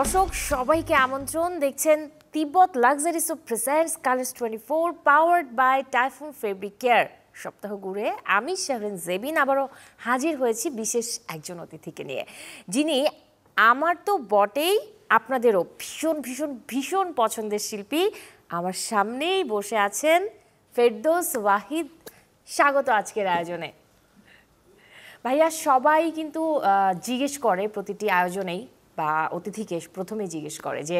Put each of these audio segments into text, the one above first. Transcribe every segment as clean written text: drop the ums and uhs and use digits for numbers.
দর্শক সবাইকে আমন্ত্রণ, দেখছেন Tibet luxury soap presents Colors 24 powered by Typhoon fabric care. সপ্তাহ ঘুরে আমি শাহরিন জেবিন আবারও হাজির হয়েছি বিশেষ একজন অতিথিকে নিয়ে, যিনি আমার তো বটেই আপনাদেরও ভীষণ ভীষণ ভীষণ পছন্দের শিল্পী। আমার সামনেই বসে আছেন ফেরদৌস ওয়াহিদ। স্বাগত আজকের আয়োজনে। ভাইয়া, সবাই কিন্তু জিজ্ঞেস করে প্রতিটি আয়োজনেই বা অতিথিকে প্রথমে জিজ্ঞেস করে যে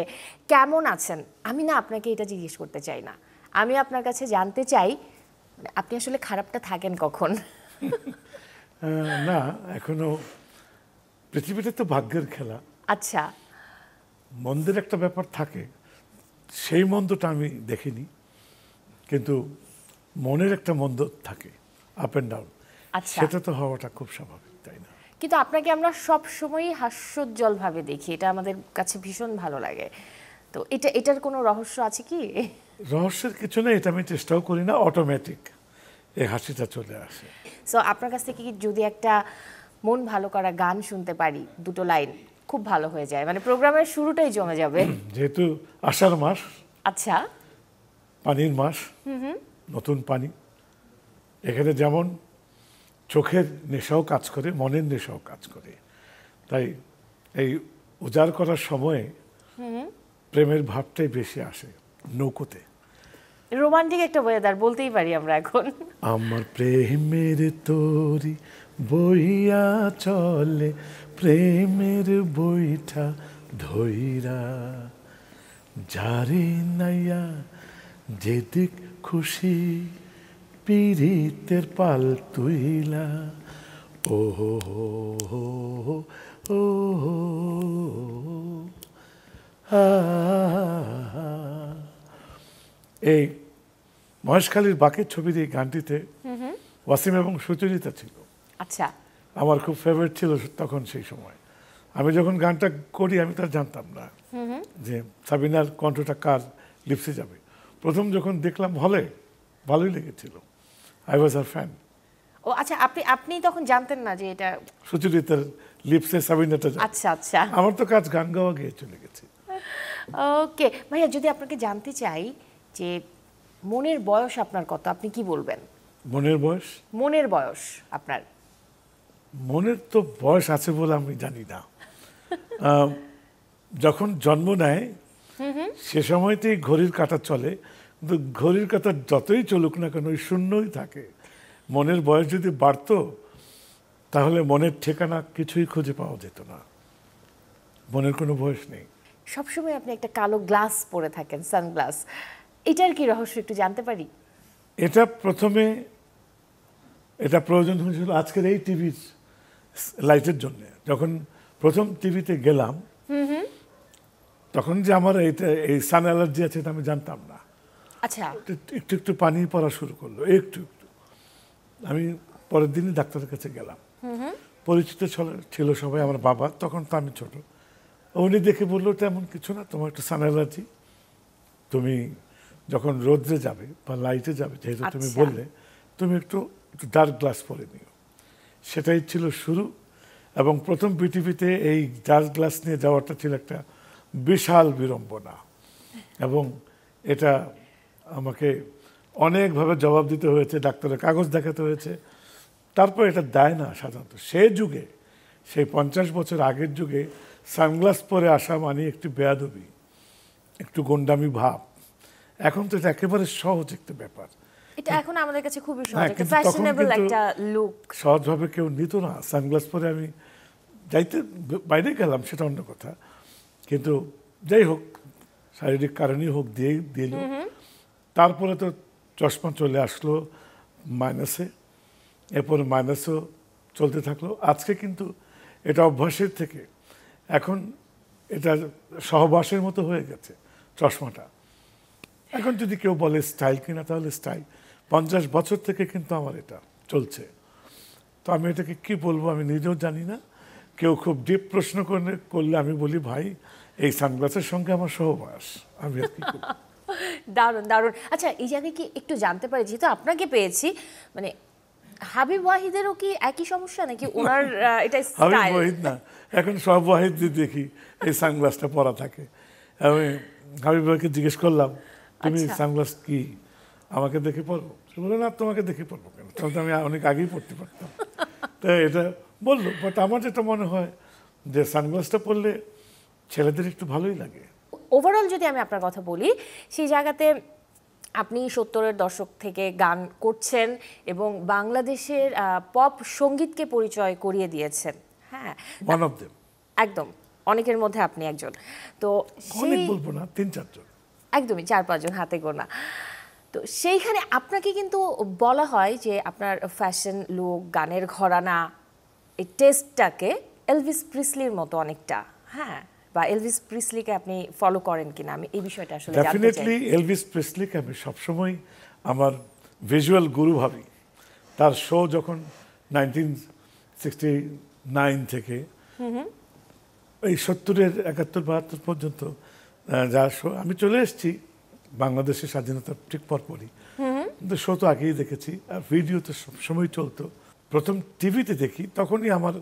কেমন আছেন। আমি না আপনাকে এটা জিজ্ঞেস করতে চাই না, আমি আপনার কাছে জানতে চাই আপনি আসলে খারাপটা থাকেন কখন? না, এখনো পৃথিবীতে তো ভাগ্যের খেলা। আচ্ছা, মন্দের একটা ব্যাপার থাকে, সেই মন্দটা আমি দেখিনি, কিন্তু মনের একটা মন্দ থাকে, আপ অ্যান্ড ডাউন। আচ্ছা, সেটা তো হওয়াটা খুব স্বাভাবিক, তাই না? কিন্তু আপনাকে আমরা সব সময়ই হাস্যোজ্জ্বলভাবে দেখি, এটা আমাদের কাছে ভীষণ ভালো লাগে। তো এটার কোনো রহস্য আছে কি? রহস্যের কিছু নেই, এটা আমি চেষ্টাও করি না, অটোমেটিক এই হাসিটা চলে আসে। সো আপনার কাছ থেকে কি যদি একটা মন ভালো করা গান শুনতে পারি, দুটো লাইন, খুব ভালো হয়ে যায়, মানে প্রোগ্রামের শুরুটাই জমে যাবে। যেহেতু আষাঢ় মাস, আচ্ছা, পানির মাস, নতুন পানি, এখানে যেমন চোখের নেশাও কাজ করে, মনের নেশাও কাজ করে, তাই এই উজাড় করার সময়ে প্রেমের ভাবটাই বেশি আসে নৌকোতে। রোমান্টিক একটা ওয়েদার বলতেই পারি আমরা এখন। আমার প্রেমের তরি বইয়া চলে, প্রেমের বইটা ধইরা, যারে নাইয়া যেদিক খুশি পীড়িতের পাল তুইলা। ও হো হো ও এই মহেশখালীর বাকের ছবির এই গানটিতে ওয়াসিম এবং সুচরিতা ছিল। আচ্ছা, আমার খুব ফেভারিট ছিল তখন। সেই সময় আমি যখন গানটা করি আমি তো জানতাম না যে সাবিনার কণ্ঠটা কার লিপসে যাবে। প্রথম যখন দেখলাম হলে, ভালোই লেগেছিল। I was R fan. ও আচ্ছা, আপনি তখন জানতেন না যে এটা সুচরিতার লিপসে সাবিনাটা যাবে। আচ্ছা আচ্ছা, আমার তো কাজ গান গাওয়া গিয়ে চলে গেছে। ওকে ভাইয়া, যদি আপনাকে জানতে চাই যে মনের বয়স আপনার কত, আপনি কি বলবেন? মনের বয়স? মনের বয়স আপনার? মনের তো বয়স আছে বলে আমি জানি না। যখন জন্ম নেয় সে সময়তেই ঘড়ির কাঁটা চলে, কিন্তু ঘড়ির কাঁটা যতই চলুক না কেন ওই শূন্যই থাকে। মনের বয়স যদি বাড়তো তাহলে মনের ঠিকানা কিছুই খুঁজে পাওয়া যেত না। মনের কোনো বয়স নেই। সবসময় আপনি একটা কালো গ্লাস পরে থাকেন, সানগ্লাস, এটার কি রহস্য একটু জানতে পারি? এটা প্রথমে এটা প্রয়োজন হয়েছিল আজকের এই টিভির লাইটের জন্য। যখন প্রথম টিভিতে গেলাম তখন যে আমার এই সান অ্যালার্জি আছে এটা আমি জানতাম না। আচ্ছা, একটু একটু পানি পড়া শুরু করলো, একটু একটু। আমি পরের দিনই ডাক্তারের কাছে গেলাম। পরিচিত ছিল সবাই, আমার বাবা, তখন তো আমি ছোট। উনি দেখে বললো তেমন কিছু না, তোমার একটু সান অ্যালার্জি, তুমি যখন রোদ্রে যাবে বা লাইটে যাবে, যেহেতু তুমি বললে, তুমি একটু ডার্ক গ্লাস পরে নিও। সেটাই ছিল শুরু। এবং প্রথম পৃথিবীতে এই ডার্ক গ্লাস নিয়ে যাওয়াটা ছিল একটা বিশাল বিড়ম্বনা, এবং এটা আমাকে অনেকভাবে জবাব দিতে হয়েছে, ডাক্তারের কাগজ দেখাতে হয়েছে। তারপর এটা দেয় না সাধারণত। সে যুগে, সেই 50 বছর আগের যুগে সানগ্লাস পরে আসা মানে একটি বেয়াদবি, একটু গন্ডামি ভাব। এখন তো এটা একেবারে সহজ একটা ব্যাপার। এটা এখন আমাদের কাছে খুবই সহজ, একটা ফ্যাশনেবল একটা লুক। সহজভাবে কেউ নিত না। সানগ্লাস পরে আমি বাইরে গেলাম, সেটা অন্য কথা, কিন্তু যাই হোক, শারীরিক কারণেই হোক দিল। তারপরে তো চশমা চলে আসলো মাইনাসে, এরপরে মাইনাসও চলতে থাকলো। আজকে কিন্তু এটা অভ্যাসের থেকে এখন এটা সহবাসের মতো হয়ে গেছে চশমাটা। এখন যদি কেউ বলে স্টাইল কিনা, তাহলে স্টাইল। 50 বছর থেকে কিন্তু আমার এটা চলছে। তো আমি এটাকে কি বলবো আমি নিজেও জানি না। কেউ খুব ডিপ প্রশ্ন করলে আমি বলি, ভাই এই সানগ্লাসের সঙ্গে আমার সহবাস, আমি আর কি করব। দারুণ দারুণ। আচ্ছা, এই জায়গায় কি একটু জানতে পারি, যেহেতু আপনাকে পেয়েছি, মানে হাবিব ওয়াহিদেরও কি একই সমস্যা নাকি ওনার এটা হাবিব স্টাইল? ওয়াহিদ না, এখন সব ওয়াহিদদের দেখি এই সানগ্লাসটা পরা থাকে। আমি হাবিব ভাইকে জিজ্ঞেস করলাম, তুমি সানগ্লাস কি আমাকে দেখে পড়বো? সে বললো, না তোমাকে দেখে পড়বো কেন, তাহলে তো আমি অনেক আগেই পড়তে পারতাম। তো এটা বললো, বাট আমার যেটা মনে হয় যে সানগ্লাসটা পরলে ছেলেদের একটু ভালোই লাগে। ওভারঅল যদি আমি আপনার কথা বলি, সেই জায়গাতে আপনি 70-এর দশক থেকে গান করছেন এবং বাংলাদেশের পপ সঙ্গীতকে পরিচয় করিয়ে দিয়েছেন। হ্যাঁ, ওয়ান অফ দেম। একদম, অনেকের মধ্যে আপনি একজন। তো অনেক সেই বলবো না, 3-4 জন। একদমই 4-5 জন হাতে গোনা। তো সেইখানে আপনাকে কিন্তু বলা হয় যে আপনার ফ্যাশন লুক, গানের ঘরানা, এই টেস্টটাকে এলভিস প্রিসলির মতো অনেকটা। হ্যাঁ, বা এলভিস প্রিসলিকে আপনি ফলো করেন কিনা, আমি এই বিষয়টা আসলে জানতে চাই। ডেফিনেটলি এলভিস প্রেসলিকে আমি সবসময় আমার ভিজুয়াল গুরু ভাবি। তার শো যখন 1969 থেকে এই 70-এর 71-72 পর্যন্ত যা শো, আমি চলে এসেছি বাংলাদেশের স্বাধীনতার ঠিক পরপরই, কিন্তু শো তো আগেই দেখেছি, আর ভিডিও তো সবসময় চলতো। প্রথম টিভিতে দেখি, তখনই আমার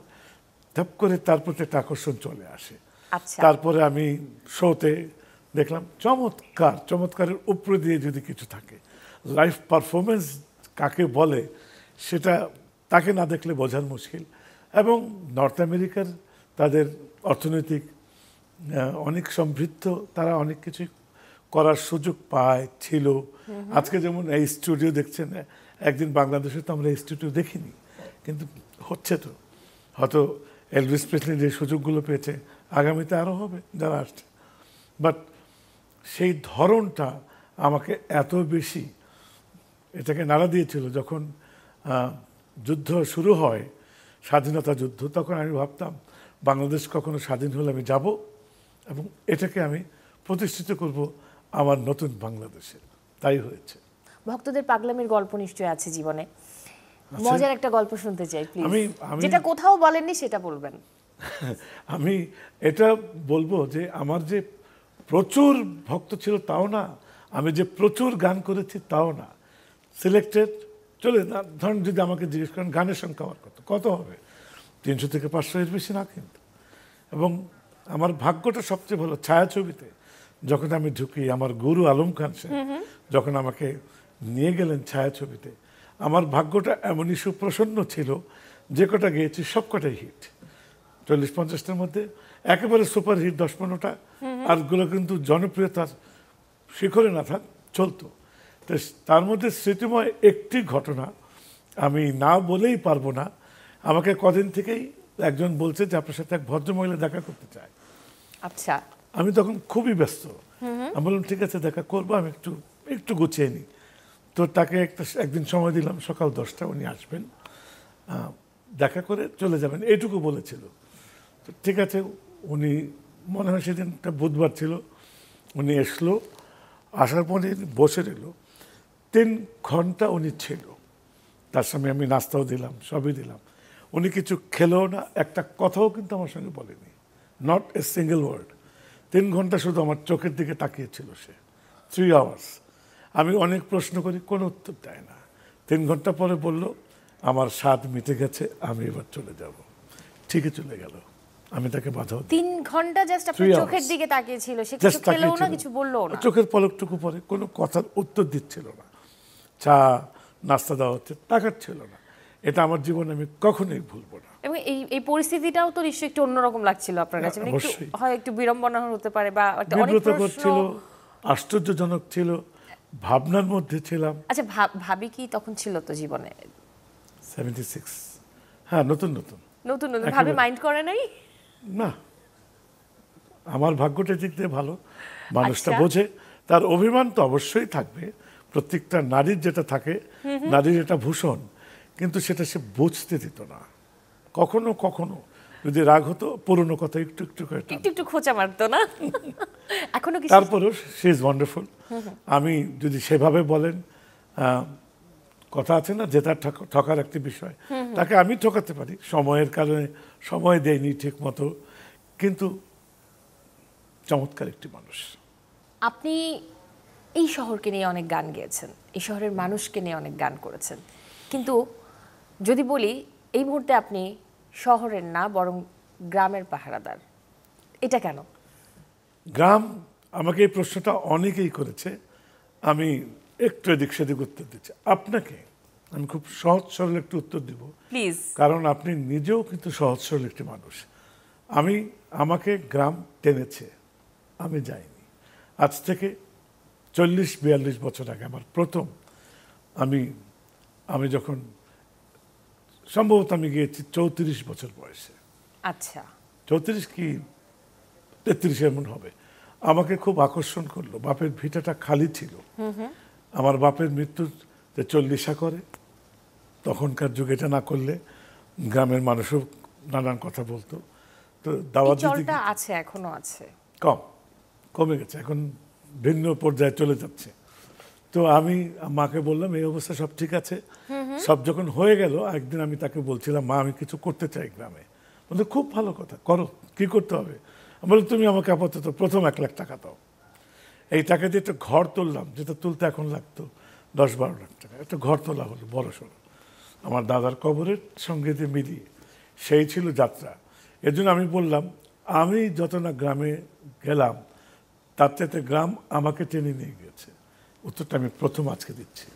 ধাপ করে তার প্রতি একটা আকর্ষণ চলে আসে। আচ্ছা, তারপরে আমি শোতে দেখলাম চমৎকার, চমৎকারের উপরে দিয়ে যদি কিছু থাকে, লাইভ পারফরমেন্স কাকে বলে সেটা তাকে না দেখলে বোঝার মুশকিল। এবং নর্থ আমেরিকার তাদের অর্থনৈতিক অনেক সমৃদ্ধ, তারা অনেক কিছু করার সুযোগ পায় ছিল। আজকে যেমন এই স্টুডিও দেখছেন, একদিন বাংলাদেশে তো আমরা এই স্টুডিও দেখিনি, কিন্তু হচ্ছে তো। হয়তো এলভিস প্রেসলি যে সুযোগগুলো পেয়েছে, আগামীতে আরও হবে যারা আসছে। বাট সেই ধরনটা আমাকে এত বেশি এটাকে নাড়া দিয়েছিল যখন যুদ্ধ শুরু হয়, স্বাধীনতা যুদ্ধ, তখন আমি ভাবতাম বাংলাদেশ কখনো স্বাধীন হলে আমি যাব এবং এটাকে আমি প্রতিষ্ঠিত করব আমার নতুন বাংলাদেশে। তাই হয়েছে। ভক্তদের পাগলামির গল্প নিশ্চয়ই আছে জীবনে, মজার একটা গল্প শুনতে চাই প্লিজ, যেটা কোথাও বলেননি সেটা বলবেন। আমি এটা বলবো যে আমার যে প্রচুর ভক্ত ছিল তাও না, আমি যে প্রচুর গান করেছি তাও না, সিলেক্টেড। চলে না, ধরুন যদি আমাকে জিজ্ঞেস করেন গানের সংখ্যা আমার কত হবে, 300 থেকে 500 এর বেশি না কিন্তু। এবং আমার ভাগ্যটা সবচেয়ে ভালো, ছায়াছবিতে যখন আমি ঢুকি, আমার গুরু আলম খান সাহেব যখন আমাকে নিয়ে গেলেন ছায়াছবিতে, আমার ভাগ্যটা এমনই সুপ্রসন্ন ছিল, যে কটা গেয়েছি সব কটাই হিট। 40-50টার মধ্যে একেবারে সুপার হিট 10-15টা, আরগুলো কিন্তু জনপ্রিয়তার শিখরে না থাক চলতো। তো তার মধ্যে স্মৃতিময় একটি ঘটনা আমি না বলেই পারবো না। আমাকে কদিন থেকেই একজন বলছে যে আপনার সাথে এক ভদ্রমহিলা দেখা করতে চায়। আচ্ছা, আমি তখন খুবই ব্যস্ত, আমি বললাম ঠিক আছে দেখা করবো, আমি একটু গুছিয়ে নিই। তো তাকে একদিন সময় দিলাম, সকাল 10টা উনি আসবেন, দেখা করে চলে যাবেন, এইটুকু বলেছিল। তো ঠিক আছে, উনি মনে হয় সেদিন একটা বুধবার ছিল, উনি এসলো, আসার পরে বসে রইল 3 ঘন্টা উনি ছিল। তার সঙ্গে আমি নাস্তাও দিলাম, সবই দিলাম। উনি কিছু খেলেও না, একটা কথাও কিন্তু আমার সঙ্গে বলেনি, নট এ সিঙ্গেল ওয়ার্ড। 3 ঘন্টা শুধু আমার চোখের দিকে তাকিয়েছিল সে, 3 আওয়ার্স। আমি অনেক প্রশ্ন করি, কোনো উত্তর দেয় না। 3 ঘন্টা পরে বলল, আমার স্বাদ মিটে গেছে, আমি এবার চলে যাব। ঠিকই চলে গেল, আমি তাকে বাধাও দিই। 3 ঘন্টা জাস্ট আপনার চোখের দিকে তাকিয়েছিল, সে কিছু খেলেও না, কিছু বললো না, চোখের পলকটুকু পরে কোনো কথার উত্তর দিচ্ছিল না। চা নাস্তা দেওয়া হচ্ছে, তাকাচ্ছিল না। এটা আমার জীবনে আমি কখনোই ভুলবো না। এবং এই পরিস্থিতিটাও তো নিশ্চয়ই একটু অন্যরকম লাগছিল আপনার কাছে, মানে একটু হয় একটু বিড়ম্বনা হতে পারে বা অনেক প্রশ্ন ছিল, আশ্চর্যজনক ছিল, ভাবনার মধ্যে ছিলাম। আচ্ছা, ভাবি কি তখন ছিল তো জীবনে? 76, হ্যাঁ, নতুন নতুন ভাবি মাইন্ড করে নাই না। আমার ভাগ্যটা দিক দিয়ে ভালো, মানুষটা বোঝে। তার অভিমান তো অবশ্যই থাকবে, প্রত্যেকটা নারীর যেটা থাকে, নারীর এটা ভূষণ, কিন্তু সেটা সে বুঝতে দিত না। কখনো কখনো যদি রাগ হতো, পুরনো কথা একটু একটু করে একটু খোঁচা মারতো না এখনো কি? তারপরেও শি ইজ ওয়ান্ডারফুল। আমি যদি সেভাবে বলেন, কথা আছে না, যেটা ঠকার একটি বিষয়, তাকে আমি ঠকাতে পারি, সময়ের কারণে সময় দেয়নি ঠিক মতো, কিন্তু চমৎকার একটি মানুষ। আপনি এই শহরকে নিয়ে অনেক গান গেয়েছেন, এই শহরের মানুষকে নিয়ে অনেক গান করেছেন, কিন্তু যদি বলি এই মুহূর্তে আপনি শহরের না বরং গ্রামের পাহারাদার, এটা কেন? গ্রাম, আমাকে এই প্রশ্নটা অনেকেই করেছে, আমি একটু এদিক সেদিক উত্তর দিচ্ছি। আপনাকে আমি খুব সহজ সরল একটু উত্তর দিব, প্লিজ। কারণ আপনি নিজেও কিন্তু সহজ সরল একটি মানুষ। আমাকে গ্রাম টেনেছে, আমি যাইনি। আজ থেকে 40-42 বছর আগে আমার প্রথম, আমি যখন সম্ভবত আমি গিয়েছি 34 বছর বয়সে, আচ্ছা, 34 কি 33 এমন হবে। আমাকে খুব আকর্ষণ করলো, বাপের ভিটাটা খালি ছিল। আমার বাপের মৃত্যুর 40 করে, তখনকার যুগে এটা না করলে গ্রামের মানুষও নানান কথা বলতো। তো দাওয়াত দিতে আছে, এখনো আছে, কমে গেছে, এখন ভিন্ন পর্যায়ে চলে যাচ্ছে। তো আমি মাকে বললাম এই অবস্থা সব ঠিক আছে। সব যখন হয়ে গেল, একদিন আমি তাকে বলছিলাম, মা আমি কিছু করতে চাই গ্রামে। বলতে খুব ভালো কথা, করো, কি করতে হবে? বলে তুমি আমাকে আপাতত প্রথম 1 লাখ টাকা দাও। এই টাকা দিয়ে একটা ঘর তুললাম, যেটা তুলতে এখন লাগতো 10-12 লাখ টাকা। একটা ঘর তোলা হলো বড় সড়ো, আমার দাদার কবরের সঙ্গে দিয়ে মিলিয়ে। সেই ছিল যাত্রা। এর জন্য আমি বললাম, আমি যত না গ্রামে গেলাম, তার চাইতে গ্রাম আমাকে টেনে নিয়ে গেছে। উত্তরটা আমি প্রথম আজকে দিচ্ছি।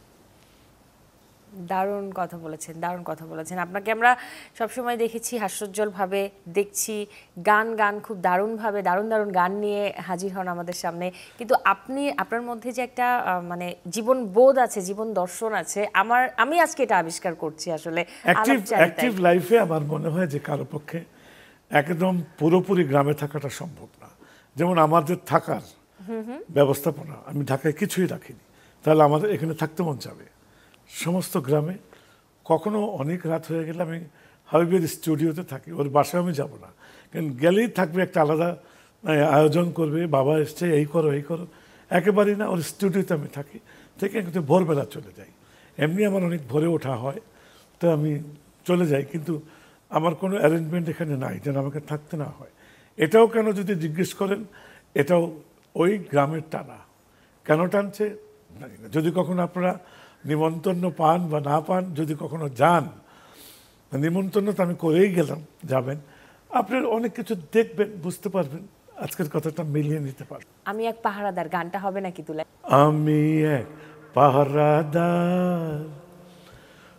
দারুণ কথা বলেছেন, দারুণ কথা বলেছেন। আপনাকে আমরা সবসময় দেখেছি হাস্যোজ্জ্বলভাবে, দেখছি গান খুব দারুণভাবে দারুণ গান নিয়ে হাজির হন আমাদের সামনে। কিন্তু আপনার মধ্যে যে একটা মানে জীবন বোধ আছে, জীবন দর্শন আছে, আমি আজকে এটা আবিষ্কার করছি আসলে। অ্যাক্টিভ লাইফে আমার মনে হয় যে কারো পক্ষে একদম পুরোপুরি গ্রামে থাকাটা সম্ভব না। যেমন আমাদের থাকার ব্যবস্থাপনা, আমি ঢাকায় কিছুই রাখিনি, তাহলে আমাদের এখানে থাকতে মন যাবে। সমস্ত গ্রামে কখনো অনেক রাত হয়ে গেলে আমি হাবিবের স্টুডিওতে থাকি, ওর বাসায় আমি যাব না, কারণ গেলেই থাকবে একটা আলাদা আয়োজন করবে, বাবা এসছে, এই করো এই করো। একেবারেই না, ওর স্টুডিওতে আমি থাকি, থেকে কিন্তু ভোরবেলা চলে যাই। এমনি আমার অনেক ভোরে ওঠা হয়, তো আমি চলে যাই, কিন্তু আমার কোনো অ্যারেঞ্জমেন্ট এখানে নাই যেন আমাকে থাকতে না হয়। এটাও কেন যদি জিজ্ঞেস করেন, এটাও ওই গ্রামের টানা। কেন টানছে জানি না। যদি কখনো আপনারা নিমন্ত্রণ পান বা না পান, যদি কখনো যান, নিমন্ত্রণ তো আমি করেই গেলাম, যাবেন, আপনার অনেক কিছু দেখবেন, বুঝতে পারবেন, আজকের কথাটা মিলিয়ে নিতে পারবেন। আমি এক পাহারাদার গানটা হবে নাকি তুলে? আমি এক পাহারাদার,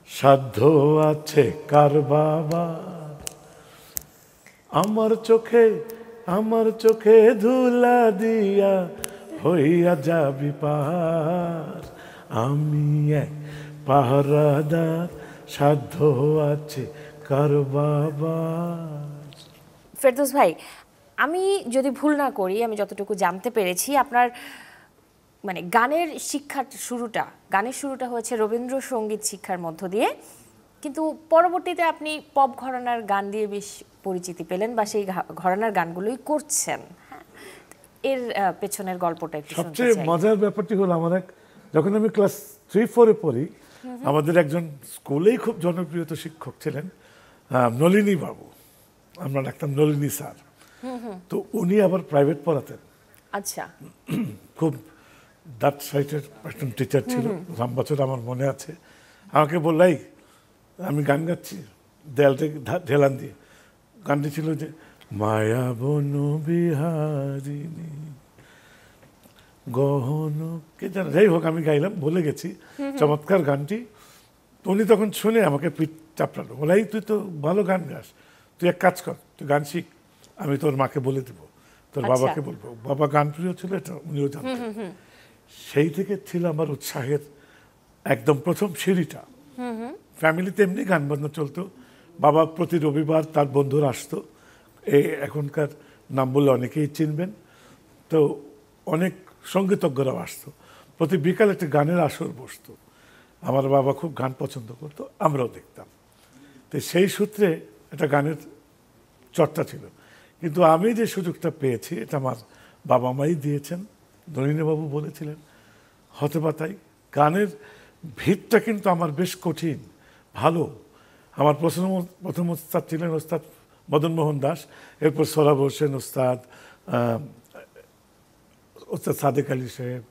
সাধ্য আছে কার বাবা, আমার চোখে ধুলা দিয়া হইয়া যাবি পার। আমি এক পাহারাদার, সাধ্য আছে কার বাবা। ফেরদৌস ভাই, আমি যদি ভুল না করি, আমি যতটুকু জানতে পেরেছি, আপনার মানে গানের শুরুটা হয়েছে রবীন্দ্রসঙ্গীত শিক্ষার মধ্য দিয়ে, কিন্তু পরবর্তীতে আপনি পপ ঘরানার গান দিয়ে বেশ পরিচিতি পেলেন, বা সেই ঘরানার গানগুলোই করছেন। হ্যাঁ, এর পেছনের গল্পটা একটু শুনতে চাই। সবচেয়ে মজার ব্যাপারটি হলো, যখন আমি ক্লাস 3-4-এ পড়ি, আমাদের একজন স্কুলেই খুব জনপ্রিয় শিক্ষক ছিলেন, নলিনী বাবু, আমরা ডাকতাম নলিনী স্যার। তো উনি আবার প্রাইভেট পড়াতেন। আচ্ছা। খুব দাঁত সাইটের একজন টিচার ছিল, রাম বছর আমার মনে আছে। আমাকে বললাই, আমি গান গাচ্ছি দেয়াল থেকে ঢেলান দিয়ে, গানটি ছিল যে মায়া বন বিহারিণী গহন, কে জানে, যাই হোক আমি গাইলাম, ভুলে গেছি। চমৎকার গানটি। উনি তখন শুনে আমাকে পিঠ চাপড়ালো, বলে এই তুই তো ভালো গান গাস, তুই এক কাজ কর, তুই গান শিখ, আমি তোর মাকে বলে দেবো, তোর বাবাকে বলবো। বাবা গান প্রিয় ছিল, এটা উনিও জানতেন। সেই থেকে ছিল আমার উৎসাহের একদম প্রথম সিঁড়িটা। ফ্যামিলিতে এমনি গান বাজনা চলতো, বাবা প্রতি রবিবার তার বন্ধুরা আসতো, এখনকার নাম বললে অনেকেই চিনবেন, তো অনেক সঙ্গীতজ্ঞরাও আসতো। প্রতি বিকালে একটা গানের আসর বসতো। আমার বাবা খুব গান পছন্দ করতো, আমরাও দেখতাম। তো সেই সূত্রে একটা গানের চর্চা ছিল। কিন্তু আমি যে সুযোগটা পেয়েছি, এটা আমার বাবা মাই দিয়েছেন। নলিনীবাবু বলেছিলেন, হয়তোবা তাই গানের ভিতটা কিন্তু আমার বেশ কঠিন, ভালো। আমার প্রথম ওস্তাদ ছিলেন ওস্তাদ মদনমোহন দাস, এরপর সোহরাব হোসেন ওস্তাদ, ওস্তাদ সাদেক আলী সাহেব,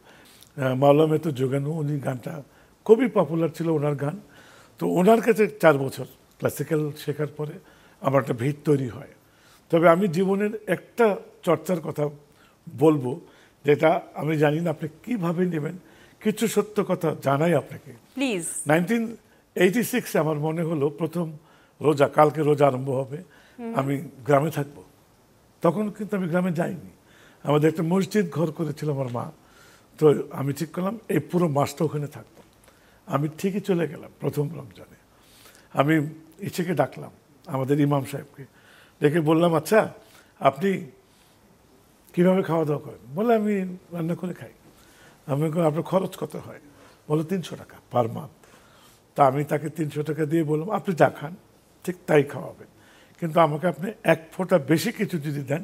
মাওলা মেহতো যোগানু, উনি গানটা খুবই পপুলার ছিল ওনার গান। তো তো ওনার কাছে 4 বছর ক্লাসিক্যাল শেখার পরে আমার একটা ভিত তৈরি হয়। তবে আমি জীবনের একটা চর্চার কথা বলবো, যেটা আমি জানি না আপনি কিভাবে নেবেন, কিছু সত্য কথা জানাই আপনাকে। প্লিজ। 1986 আমার মনে হলো প্রথম রোজা, কালকে রোজা আরম্ভ হবে, আমি গ্রামে থাকব। তখন কিন্তু আমি গ্রামে যাইনি, আমাদের একটা মসজিদ ঘর করেছিল আমার মা। তো আমি ঠিক করলাম এই পুরো মাসটা ওখানে থাকবো। আমি ঠিকই চলে গেলাম প্রথম রমজানে। আমি ইচ্ছেকে ডাকলাম, আমাদের ইমাম সাহেবকে ডেকে বললাম, আচ্ছা আপনি কিভাবে খাওয়া দাওয়া করেন? বলে আমি রান্না করে খাই। আমি বললাম আপনার খরচ কত হয়? বলো 300 টাকা পার মান্থ। তা আমি তাকে 300 টাকা দিয়ে বললাম, আপনি যা খান ঠিক তাই খাওয়াবেন, কিন্তু আমাকে আপনি 1 ফোঁটা বেশি কিছু যদি দেন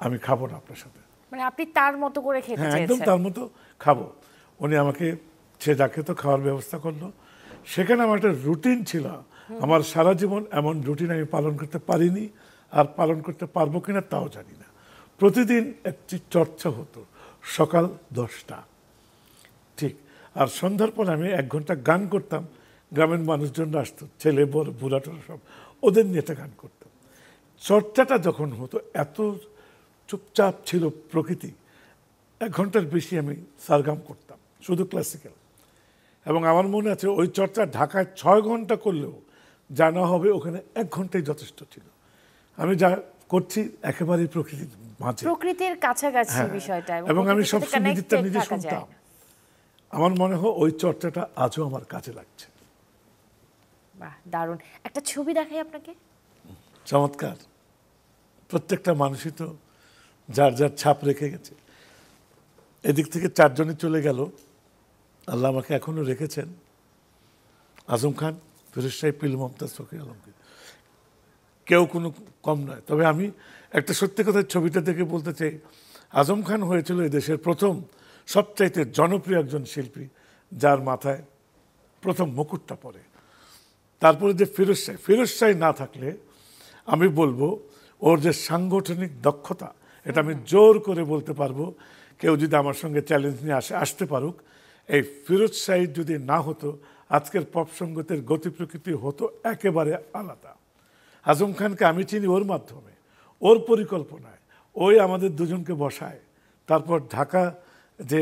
আমি খাবো না আপনার সাথে। মানে আপনি তার মতো করে খেতে হ্যাঁ, চেয়েছেন? একদম তার মতো খাবো। উনি আমাকে সে যাকে তো খাওয়ার ব্যবস্থা করলো। সেখানে আমার একটা রুটিন ছিল, আমার সারা জীবন এমন রুটিন আমি পালন করতে পারিনি, আর পালন করতে পারবো কিনা তাও জানি না। প্রতিদিন একটি চর্চা হতো, সকাল 10টা ঠিক, আর সন্ধ্যার পর আমি 1 ঘন্টা গান করতাম। গ্রামের মানুষজনরা আসতো, ছেলে বড় বুড়াটোরা সব, ওদের নিয়ে একটা গান করতাম। চর্চাটা যখন হতো এত চুপচাপ ছিল প্রকৃতি, 1 ঘন্টার বেশি আমি সারগাম করতাম, শুধু ক্লাসিক্যাল। এবং আমার মনে আছে ওই চর্চা ঢাকায় 6 ঘন্টা করলেও যা না হবে ওখানে 1 ঘন্টাই যথেষ্ট ছিল। আমি যা করছি একেবারেই প্রকৃতির মাঝে, প্রকৃতির কাছাকাছি বিষয়টা, এবং আমি সব প্রকৃতির সাথে সঙ্গীতটা connected নিজে থাকা যায়। শুনতাম। আমার মনে হয় ওই চর্চাটা আজও আমার কাজে লাগছে। বাহ, দারুণ। একটা ছবি দেখাই আপনাকে। চমৎকার। প্রত্যেকটা মানুষই তো যার যার ছাপ রেখে গেছে। এদিক থেকে 4 জনে চলে গেল, আল্লাহ আমাকে এখনো রেখেছেন। আজম খান, ফিরোজ সাহেব, পিলু, মমতাজ, ফকির আলমগীর, কেউ কোনো কম নয়। তবে আমি একটা সত্যি কথা ছবিটা দেখে বলতে চাই, আজম খান হয়েছিল এদেশের প্রথম সবচাইতে জনপ্রিয় একজন শিল্পী, যার মাথায় প্রথম মুকুটটা পড়ে। তারপরে যে ফিরোজ শাহ না থাকলে আমি বলবো ওর যে সাংগঠনিক দক্ষতা, এটা আমি জোর করে বলতে পারবো, কেউ যদি আমার সঙ্গে চ্যালেঞ্জ নিয়ে আসতে পারুক, এই ফিরোজ শাহ যদি না হতো আজকের পপ সঙ্গীতের গতি প্রকৃতি হতো একেবারে আলাদা। আজম খানকে আমি চিনি ওর মাধ্যমে, ওর পরিকল্পনায়। ওই আমাদের দুজনকে বসায়, তারপর ঢাকা যে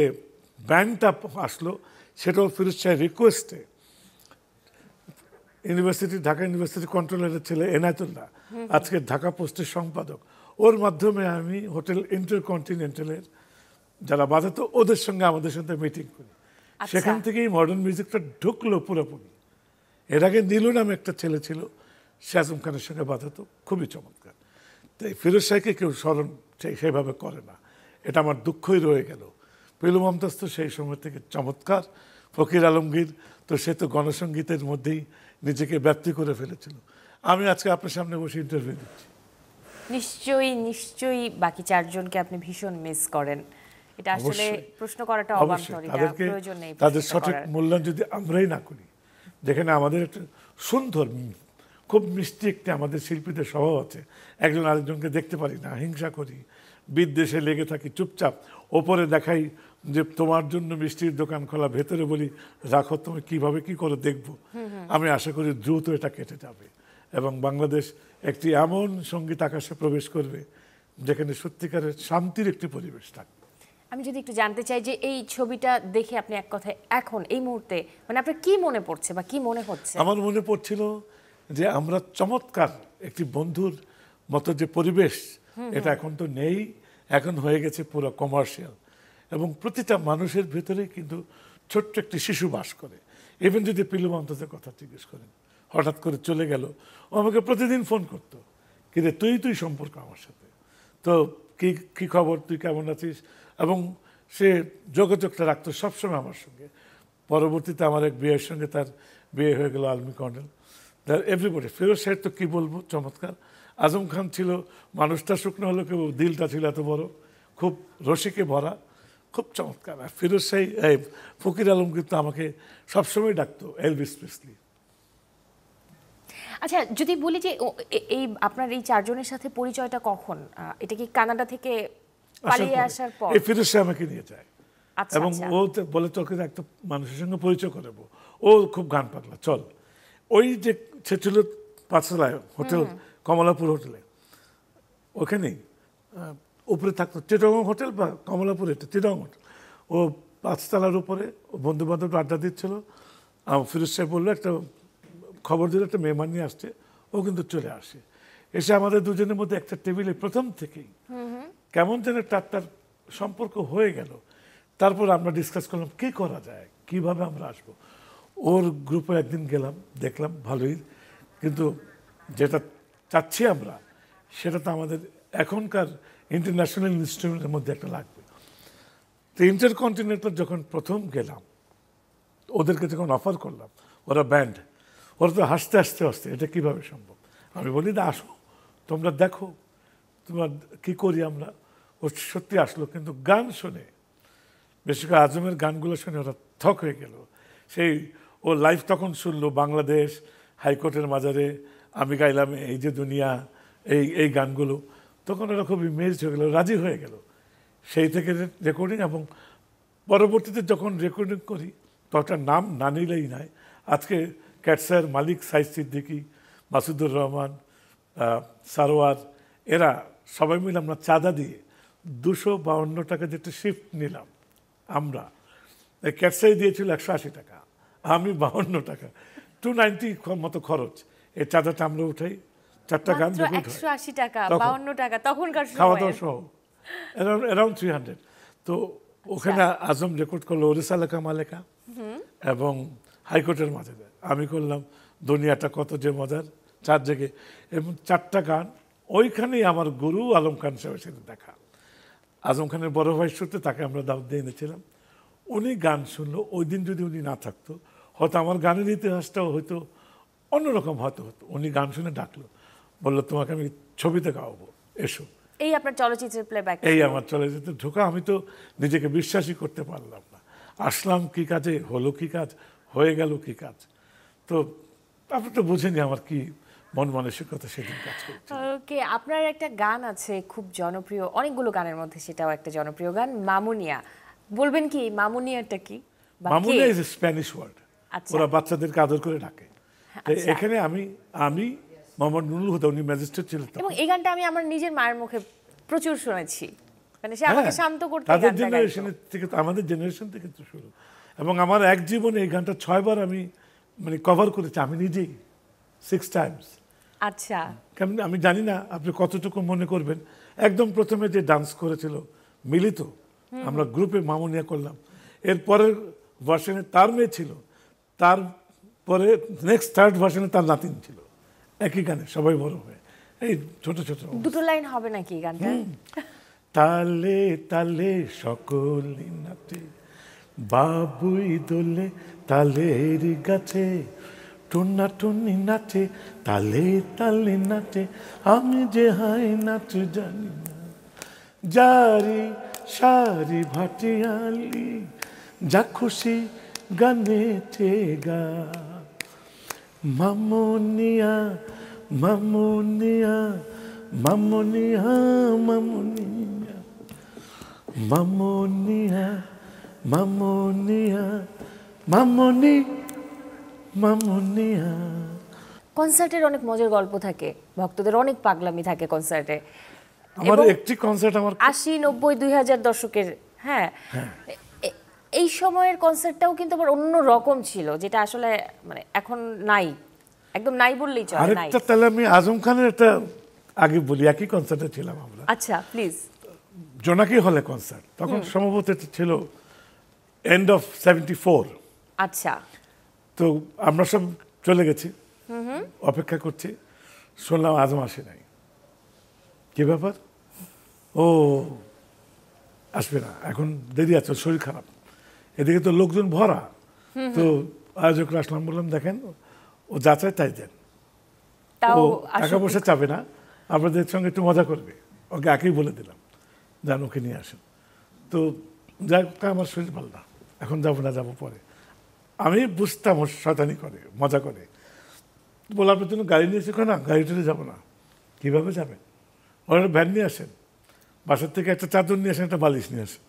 ব্যান্ডটা আসলো সেটাও ফিরোজ শাহের রিকোয়েস্টে। ঢাকা ইউনিভার্সিটি কন্ট্রোলারের ছেলে এনায়েতুল্লাহ, আজকে ঢাকা পোস্টের সম্পাদক, ওর মাধ্যমে আমি হোটেল ইন্টারকন্টিনেন্টালের যারা বাজাতো ওদের সঙ্গে আমাদের সাথে মিটিং করি। সেখান থেকেই মডার্ন মিউজিকটা ঢুকলো পুরোপুরি। এর আগে নীলু নামে একটা ছেলে ছিল, সে আজম খানের সঙ্গে বাজাতো, খুবই চমৎকার। তাই ফিরোজ শাহকে কেউ স্মরণ সেইভাবে করে না, এটা আমার দুঃখই রয়ে গেল। পিলু মমতাজ তো সেই সময় থেকে চমৎকার। ফকির আলমগীর তো সে তো গণসঙ্গীতের মধ্যেই নিজেকে ব্যক্তি করে ফেলেছিল। আমি আজকে আপনার সামনে বসে ইন্টারভিউ দিচ্ছি। নিশ্চয়ই বাকি 4 জনকে আপনি ভীষণ মিস করেন। এটা আসলে প্রশ্ন করাটা অবান্তর, এটা প্রয়োজন নেই। তাদের সঠিক মূল্যায়ন যদি আমরাই না করি, যেখানে আমাদের একটা সুন্দর খুব মিষ্টি একটি আমাদের শিল্পীদের স্বভাব আছে, একজন আরেকজনকে দেখতে পারি না, হিংসা করি, বিদ্বেষে লেগে থাকি, চুপচাপ ওপরে দেখাই যে তোমার জন্য মিষ্টির দোকান খোলা, ভেতরে বলি রাখো তুমি কিভাবে কি করে দেখবো। আমি আশা করি দ্রুত এটা কেটে যাবে এবং বাংলাদেশ একটি এমন সঙ্গীত আকাশে প্রবেশ করবে যেখানে সত্যিকারের শান্তির একটি পরিবেশ থাকবে। আমি যদি একটু জানতে চাই যে এই ছবিটা দেখে আপনি এক কথায় এখন এই মুহূর্তে মানে আপনার কি মনে পড়ছে বা কি মনে হচ্ছে? আমার মনে পড়ছিল যে আমরা চমৎকার একটি বন্ধুর মতো যে পরিবেশ, এটা এখন তো নেই, এখন হয়ে গেছে পুরো কমার্শিয়াল। এবং প্রতিটা মানুষের ভেতরে কিন্তু ছোট্ট একটি শিশু বাস করে। ইভেন যদি পিলু মমতাজের কথা জিজ্ঞেস করেন, হঠাৎ করে চলে গেল, ও আমাকে প্রতিদিন ফোন করতো, কিন্তু তুই সম্পর্ক আমার সাথে, তো কি খবর, তুই কেমন আছিস, এবং সে যোগাযোগটা রাখতো সবসময় আমার সঙ্গে। পরবর্তীতে আমার এক বিয়ের সঙ্গে তার বিয়ে হয়ে গেল আলমি কর্নেল। এভরিবডি, ফিরোজ সাহেব তো কী বলবো, চমৎকার। আজম খান ছিল, মানুষটা শুকনো হলো কেউ, দিলটা ছিল এত বড়, খুব রসিকে ভরা, খুব চমৎকার। আর ফিরোজ সাহেব, ফকির আলম কিন্তু আমাকে সবসময় ডাকতো এলভিস প্রেসলি। আচ্ছা, যদি বলি যে এই আপনার এই 4 জনের সাথে পরিচয়টা কখন? এটা কি কানাডা থেকে পালিয়ে আসার পর? এই ফিরোজ সাহেব আমাকে নিয়ে যায় এবং ও বলে তোকে একটা মানুষের সঙ্গে পরিচয় করাবো, ও খুব গান পাগলা, চল। ওই যে সে ছিল পাঁচতলায় হোটেল, কমলাপুর হোটেলে, ওখানেই উপরে থাকতো চিটাগং হোটেল বা কমলাপুর, এটা চিটাগং হোটেল। ও পাঁচতলার উপরে বন্ধু বান্ধব আড্ডা দিচ্ছিল। ফিরোজ সাহেব বললো একটা খবর দিল একটা মেহমান নিয়ে আসছে, ও কিন্তু চলে আসে। এসে আমাদের দুজনের মধ্যে একটা টেবিলে প্রথম থেকেই কেমন যেন তার সম্পর্ক হয়ে গেল। তারপর আমরা ডিসকাস করলাম কি করা যায়, কিভাবে আমরা আসবো। ওর গ্রুপে একদিন গেলাম, দেখলাম ভালোই, কিন্তু যেটা চাচ্ছি আমরা সেটা তো আমাদের এখনকার ইন্টারন্যাশনাল ইনস্টিটিউটের মধ্যে একটা লাগবে। তো ইন্টারকন্টিনেন্টাল যখন প্রথম গেলাম, ওদেরকে যখন অফার করলাম, ওরা ব্যান্ড, ওরা তো হাসতে হাসতে হাসতে এটা কিভাবে সম্ভব। আমি বলি না আসো, তোমরা দেখো তোমরা কি করি আমরা। ও সত্যি আসলো, কিন্তু গান শুনে, বেশি করে আজমের গানগুলো শুনে ওরা থক হয়ে গেল। সেই ও লাইভ তখন শুনলো বাংলাদেশ, হাইকোর্টের মাজারে, আমি গাইলাম এই যে দুনিয়া, এই গানগুলো। তখন ওরা খুব ইমেজ হয়ে গেল, রাজি হয়ে গেল। সেই থেকে রেকর্ডিং, এবং পরবর্তীতে যখন রেকর্ডিং করি তখন নাম না নিলেই নাই। আজকে ক্যাটসার মালিক, সাইদ সিদ্দিকী, মাসুদুর রহমান, সারোয়ার, এরা সবাই মিলে আমরা চাঁদা দিয়ে 252 টাকা যেটা শিফট নিলাম আমরা। এই ক্যাটসাই দিয়েছিল 180 টাকা, আমি 52 টাকা, 290 মতো খরচ। এই চাঁদাটা আমরা উঠাই, 4টা গান 180 টাকা, 52 টাকা তখনকার খাওয়া দাওয়া সহ, অ্যারাউন্ড 300। তো ওখানে আজম রেকর্ড করলো ওরিসা লেখা মালেকা এবং হাইকোর্টের মাঝে। আমি করলাম দুনিয়াটা কত যে মজার, 4 জায়গায়, এবং 4টা গান। ওইখানেই আমার গুরু আলম খান সাহেবের সাথে দেখা। আজম খানের বড় ভাই সূত্রে তাকে আমরা দাওয়াত দিয়ে এনেছিলাম। উনি গান শুনলো। ওই দিন যদি উনি না থাকতো, হয়তো আমার গানের ইতিহাসটাও হয়তো অন্যরকম হতো। উনি গান শুনে ডাকলো, বললো তোমাকে আমি ছবিতে গাওয়াবো, এসো। এই আপনার চলচ্চিত্রের প্লেব্যাক, এই আমার চলচ্চিত্রে ঢোকা। আমি তো নিজেকে বিশ্বাসই করতে পারলাম না। আসলাম কি কাজে, হলো কি কাজ, হয়ে গেল কি কাজ। তো আপনি তো বুঝেনি আমার কি মন মানসিকতা সেদিন কাজ করছে। ওকে, আপনার একটা গান আছে খুব জনপ্রিয়, অনেকগুলো গানের মধ্যে সেটাও একটা জনপ্রিয় গান, মামুনিয়া। বলবেন কি মামুনিয়াটা কি? মামুনিয়া ইজ এ স্প্যানিশ ওয়ার্ড। ওরা বাচ্চাদেরকে আদর করে ডাকে। এখানে আমি মোহাম্মদ নুরুল হুদা, উনি ম্যাজিস্ট্রেট ছিলেন। এবং এই গানটা আমি আমার নিজের মায়ের মুখে প্রচুর শুনেছি, মানে সে আমাকে শান্ত করতে। তাদের জেনারেশনের থেকে, আমাদের জেনারেশন থেকে তো শুরু। এবং আমার এক জীবনে এই গানটা 6 বার আমি মানে কভার করেছি আমি নিজেই, 6 টাইমস। আচ্ছা, কেমন আমি জানি না আপনি কতটুকু মনে করবেন। একদম প্রথমে যে ডান্স করেছিল মিলিত, আমরা গ্রুপে মামুনিয়া করলাম। এর পরের ভার্সনে তার মেয়ে ছিল, তারপরে নেক্সট থার্ড ভার্সনে তার নাতিন ছিল, একই গানে সবাই বড় হয়ে। এই ছোট ছোট 2 লাইন হবে নাকি গানটা? তালে তালে সকলি নাচে, বাবুই দোলে তালের গাছে, টুনা টুনি নাচে, তালে তালে নাচে, আমি যে হাই নাচ জানি না, জারি সারি ভাটিয়ালি, যা খুশি গানেতে গা, মামুনিয়া মামুনিয়া মামুনিয়া মামুনিয়া মামুনিয়া মামুনিয়া মামুনি মামুনিয়া। কনসার্টের অনেক মজার গল্প থাকে, ভক্তদের অনেক পাগলামি থাকে কনসার্টে। আমার একটি কনসার্ট আমার 80, 90, 2000 দশকের, হ্যাঁ, এই সময়ের কনসার্টটাও কিন্তু আবার অন্য রকম ছিল, যেটা আসলে মানে এখন নাই, একদম নাই বললেই চলে। আরেকটা তাহলে আমি আজম খানের একটা আগে বলি, একই কনসার্টে ছিলাম আমরা। আচ্ছা প্লিজ। জোনাকি হলে কনসার্ট, তখন সম্ভবত এটা ছিল এন্ড অফ 74। আচ্ছা, তো আমরা সব চলে গেছি, অপেক্ষা করছি, শুনলাম আজম আসে নাই। কি ব্যাপার? ও আসবে না, এখন দেরি আছে, শরীর খারাপ। এদিকে তো লোকজন ভরা। তো আয়োজকরা আসলাম, বললাম দেখেন ও যা চায় তাই দেন, ও টাকা পয়সা চাবে না, আপনাদের সঙ্গে একটু মজা করবে, ওকে আগেই বলে দিলাম যান ওকে নিয়ে আসেন। তো যাই, আমার শরীর ভালো না, এখন যাবো না, যাবো পরে। আমি বুঝতাম ও শয়তানি করে, মজা করে। বলে আপনার জন্য গাড়ি নিয়ে এসে না, গাড়িটাতে যাবো না। কীভাবে যাবেন? ওরা ভ্যান নিয়ে আসেন, বাসার থেকে একটা চাদর নিয়ে আসেন, একটা বালিশ নিয়ে আসেন।